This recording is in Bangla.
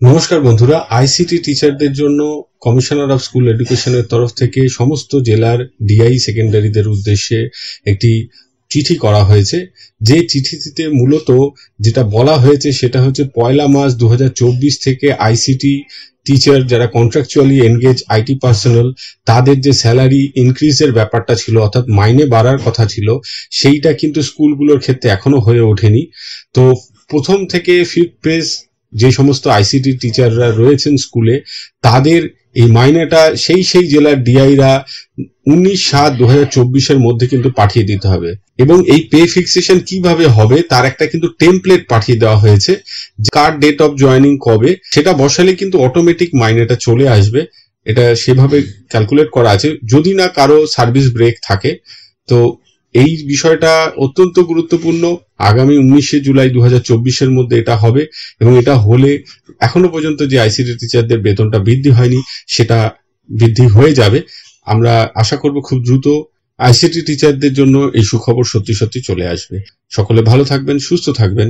নমস্কার বন্ধুরা, আইসিটি টিচারদের জন্য কমিশনার অফ স্কুল এডুকেশনের তরফ থেকে সমস্ত জেলার ডিআই সেকেন্ডারিদের উদ্দেশ্যে একটি চিঠি করা হয়েছে। যে চিঠিটিতে মূলত যেটা বলা হয়েছে সেটা হচ্ছে 1 মার্চ 2024 থেকে আইসিটি টিচার যারা কন্ট্রাকচুয়ালি এনগেজ আইটি পার্সোনাল তাদের যে স্যালারি ইনক্রিজের ব্যাপারটা ছিল, অর্থাৎ মাইনে বাড়ার কথা ছিল, সেইটা কিন্তু স্কুলগুলোর ক্ষেত্রে এখনো হয়ে ওঠেনি। তো প্রথম থেকে ফিফথ পেজ যে সমস্ত আইসিটি টিচাররা রয়েছেন স্কুলে, তাদের এই মাইনেটা সেই জেলার ডিআইরা 19/7/2024 মধ্যে কিন্তু পাঠিয়ে দিতে হবে। এবং এই পে ফিক্সেশন কিভাবে হবে তার একটা কিন্তু টেমপ্লেট পাঠিয়ে দেওয়া হয়েছে। কার ডেট অফ জয়েনিং কবে সেটা বসালে কিন্তু অটোমেটিক মাইনেটা চলে আসবে। এটা সেভাবে ক্যালকুলেট করা আছে, যদি না কারো সার্ভিস ব্রেক থাকে। তো এই বিষয়টা অত্যন্ত গুরুত্বপূর্ণ। আগামী 19 জুলাই 2024 মধ্যে এটা হবে, এবং এটা হলে এখনো পর্যন্ত যে আইসিটি টিচারদের বেতনটা বৃদ্ধি হয়নি সেটা বৃদ্ধি হয়ে যাবে। আমরা আশা করব খুব দ্রুত আইসিটি টিচারদের জন্য এই সুখবর সত্যি সত্যি চলে আসবে। সকলে ভালো থাকবেন, সুস্থ থাকবেন।